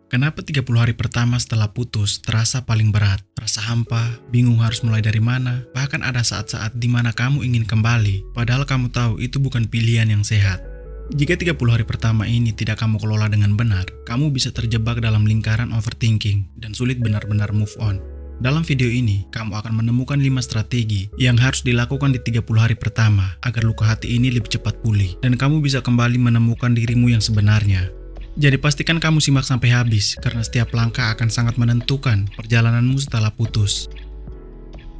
Kenapa 30 hari pertama setelah putus terasa paling berat? Rasa hampa, bingung harus mulai dari mana, bahkan ada saat-saat di mana kamu ingin kembali, padahal kamu tahu itu bukan pilihan yang sehat. Jika 30 hari pertama ini tidak kamu kelola dengan benar, kamu bisa terjebak dalam lingkaran overthinking dan sulit benar-benar move on. Dalam video ini, kamu akan menemukan 5 strategi yang harus dilakukan di 30 hari pertama agar luka hati ini lebih cepat pulih dan kamu bisa kembali menemukan dirimu yang sebenarnya. Jadi pastikan kamu simak sampai habis karena setiap langkah akan sangat menentukan perjalananmu setelah putus.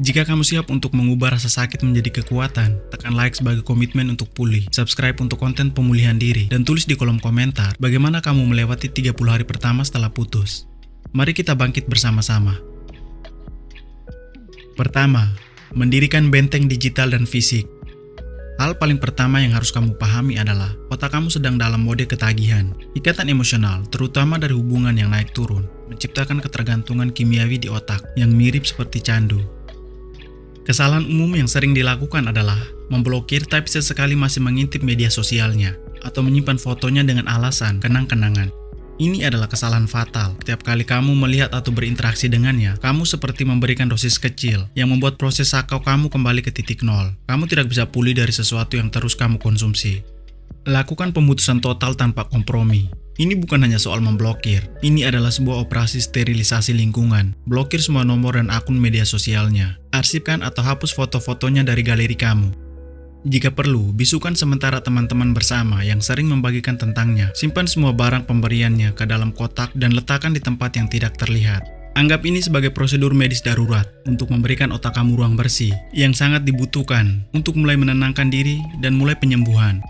Jika kamu siap untuk mengubah rasa sakit menjadi kekuatan, tekan like sebagai komitmen untuk pulih, subscribe untuk konten pemulihan diri, dan tulis di kolom komentar bagaimana kamu melewati 30 hari pertama setelah putus. Mari kita bangkit bersama-sama. Pertama, mendirikan benteng digital dan fisik. Hal paling pertama yang harus kamu pahami adalah otak kamu sedang dalam mode ketagihan. Ikatan emosional, terutama dari hubungan yang naik turun, menciptakan ketergantungan kimiawi di otak yang mirip seperti candu. Kesalahan umum yang sering dilakukan adalah memblokir tapi sesekali masih mengintip media sosialnya atau menyimpan fotonya dengan alasan kenang-kenangan. Ini adalah kesalahan fatal. Setiap kali kamu melihat atau berinteraksi dengannya, kamu seperti memberikan dosis kecil yang membuat proses sakau kamu kembali ke titik nol. Kamu tidak bisa pulih dari sesuatu yang terus kamu konsumsi. Lakukan pemutusan total tanpa kompromi. Ini bukan hanya soal memblokir. Ini adalah sebuah operasi sterilisasi lingkungan. Blokir semua nomor dan akun media sosialnya. Arsipkan atau hapus foto-fotonya dari galeri kamu. Jika perlu, bisukan sementara teman-teman bersama yang sering membagikan tentangnya. Simpan semua barang pemberiannya ke dalam kotak dan letakkan di tempat yang tidak terlihat. Anggap ini sebagai prosedur medis darurat untuk memberikan otak kamu ruang bersih yang sangat dibutuhkan untuk mulai menenangkan diri dan mulai penyembuhan.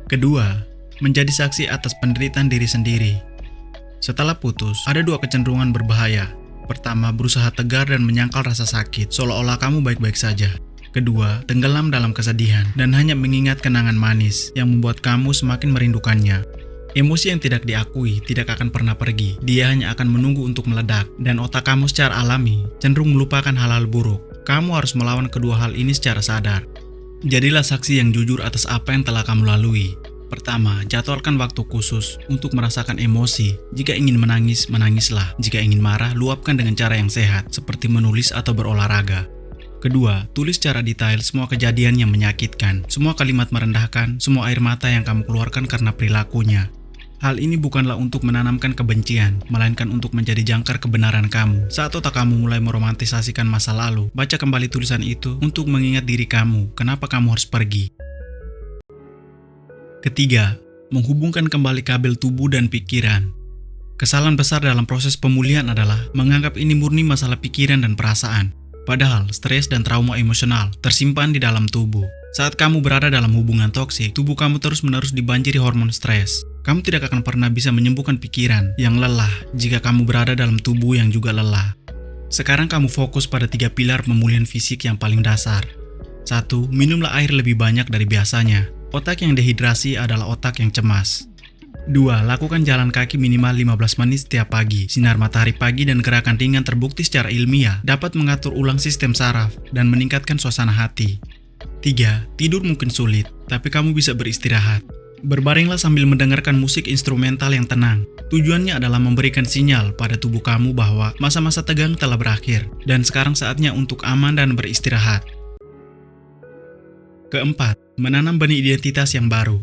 Kedua, menjadi saksi atas penderitaan diri sendiri. Setelah putus, ada 2 kecenderungan berbahaya. Pertama, berusaha tegar dan menyangkal rasa sakit, seolah-olah kamu baik-baik saja. Kedua, tenggelam dalam kesedihan dan hanya mengingat kenangan manis yang membuat kamu semakin merindukannya. Emosi yang tidak diakui tidak akan pernah pergi, dia hanya akan menunggu untuk meledak, dan otak kamu secara alami cenderung melupakan hal-hal buruk. Kamu harus melawan kedua hal ini secara sadar. Jadilah saksi yang jujur atas apa yang telah kamu lalui. Pertama, jadwalkan waktu khusus untuk merasakan emosi. Jika ingin menangis, menangislah. Jika ingin marah, luapkan dengan cara yang sehat, seperti menulis atau berolahraga. Kedua, tulis secara detail semua kejadian yang menyakitkan, semua kalimat merendahkan, semua air mata yang kamu keluarkan karena perilakunya. Hal ini bukanlah untuk menanamkan kebencian, melainkan untuk menjadi jangkar kebenaran kamu. Saat otak kamu mulai meromantisasikan masa lalu, baca kembali tulisan itu untuk mengingat diri kamu, kenapa kamu harus pergi. Ketiga, menghubungkan kembali kabel tubuh dan pikiran. Kesalahan besar dalam proses pemulihan adalah menganggap ini murni masalah pikiran dan perasaan. Padahal, stres dan trauma emosional tersimpan di dalam tubuh. Saat kamu berada dalam hubungan toksik, tubuh kamu terus-menerus dibanjiri hormon stres. Kamu tidak akan pernah bisa menyembuhkan pikiran yang lelah jika kamu berada dalam tubuh yang juga lelah. Sekarang kamu fokus pada 3 pilar pemulihan fisik yang paling dasar. 1. Minumlah air lebih banyak dari biasanya. Otak yang dehidrasi adalah otak yang cemas. 2. Lakukan jalan kaki minimal 15 menit setiap pagi. Sinar matahari pagi dan gerakan ringan terbukti secara ilmiah dapat mengatur ulang sistem saraf dan meningkatkan suasana hati. 3. Tidur mungkin sulit, tapi kamu bisa beristirahat. Berbaringlah sambil mendengarkan musik instrumental yang tenang. Tujuannya adalah memberikan sinyal pada tubuh kamu bahwa masa-masa tegang telah berakhir dan sekarang saatnya untuk aman dan beristirahat. Keempat, menanam benih identitas yang baru.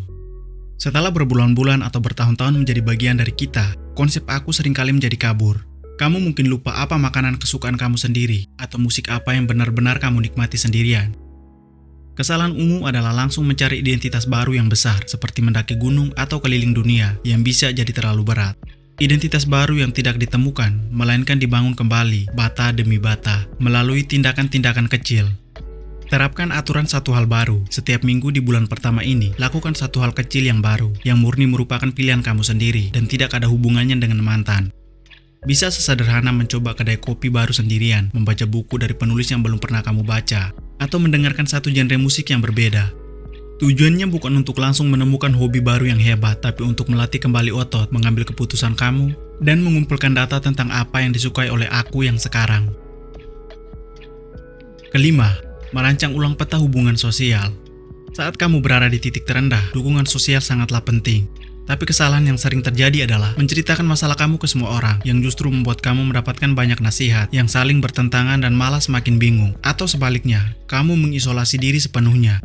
Setelah berbulan-bulan atau bertahun-tahun menjadi bagian dari kita, konsep aku seringkali menjadi kabur. Kamu mungkin lupa apa makanan kesukaan kamu sendiri, atau musik apa yang benar-benar kamu nikmati sendirian. Kesalahan umum adalah langsung mencari identitas baru yang besar, seperti mendaki gunung atau keliling dunia, yang bisa jadi terlalu berat. Identitas baru yang tidak ditemukan, melainkan dibangun kembali, bata demi bata, melalui tindakan-tindakan kecil. Terapkan aturan 1 hal baru. Setiap minggu di bulan pertama ini, lakukan 1 hal kecil yang baru, yang murni merupakan pilihan kamu sendiri dan tidak ada hubungannya dengan mantan. Bisa sesederhana mencoba kedai kopi baru sendirian, membaca buku dari penulis yang belum pernah kamu baca, atau mendengarkan 1 genre musik yang berbeda. Tujuannya bukan untuk langsung menemukan hobi baru yang hebat, tapi untuk melatih kembali otot, mengambil keputusan kamu, dan mengumpulkan data tentang apa yang disukai oleh aku yang sekarang. Kelima, merancang ulang peta hubungan sosial. Saat kamu berada di titik terendah, dukungan sosial sangatlah penting. Tapi kesalahan yang sering terjadi adalah menceritakan masalah kamu ke semua orang, yang justru membuat kamu mendapatkan banyak nasihat yang saling bertentangan dan malah semakin bingung. Atau sebaliknya, kamu mengisolasi diri sepenuhnya.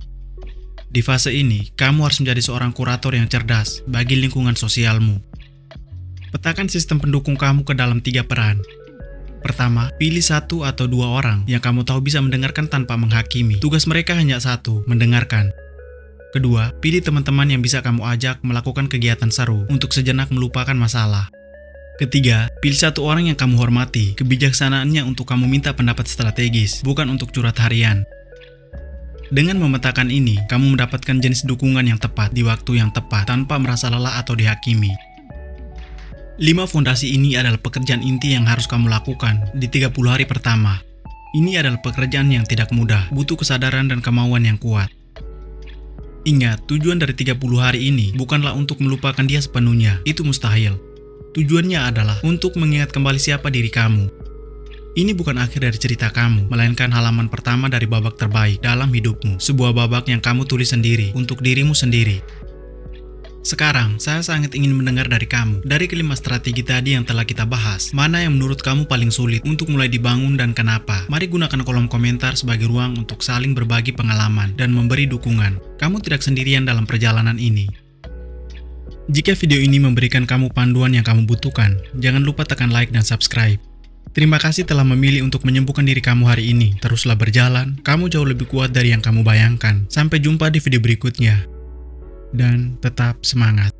Di fase ini, kamu harus menjadi seorang kurator yang cerdas bagi lingkungan sosialmu. Petakan sistem pendukung kamu ke dalam 3 peran. Pertama, pilih 1 atau 2 orang yang kamu tahu bisa mendengarkan tanpa menghakimi. Tugas mereka hanya 1, mendengarkan. Kedua, pilih teman-teman yang bisa kamu ajak melakukan kegiatan seru untuk sejenak melupakan masalah. Ketiga, pilih 1 orang yang kamu hormati, kebijaksanaannya untuk kamu minta pendapat strategis, bukan untuk curhat harian. Dengan memetakan ini, kamu mendapatkan jenis dukungan yang tepat di waktu yang tepat tanpa merasa lelah atau dihakimi. 5 fondasi ini adalah pekerjaan inti yang harus kamu lakukan di 30 hari pertama. Ini adalah pekerjaan yang tidak mudah, butuh kesadaran dan kemauan yang kuat. Ingat, tujuan dari 30 hari ini bukanlah untuk melupakan dia sepenuhnya, itu mustahil. Tujuannya adalah untuk mengingat kembali siapa diri kamu. Ini bukan akhir dari cerita kamu, melainkan halaman pertama dari babak terbaik dalam hidupmu, sebuah babak yang kamu tulis sendiri untuk dirimu sendiri. Sekarang, saya sangat ingin mendengar dari kamu. Dari kelima strategi tadi yang telah kita bahas, mana yang menurut kamu paling sulit untuk mulai dibangun dan kenapa? Mari gunakan kolom komentar sebagai ruang untuk saling berbagi pengalaman dan memberi dukungan. Kamu tidak sendirian dalam perjalanan ini. Jika video ini memberikan kamu panduan yang kamu butuhkan, jangan lupa tekan like dan subscribe. Terima kasih telah memilih untuk menyembuhkan diri kamu hari ini. Teruslah berjalan, kamu jauh lebih kuat dari yang kamu bayangkan. Sampai jumpa di video berikutnya. Dan tetap semangat.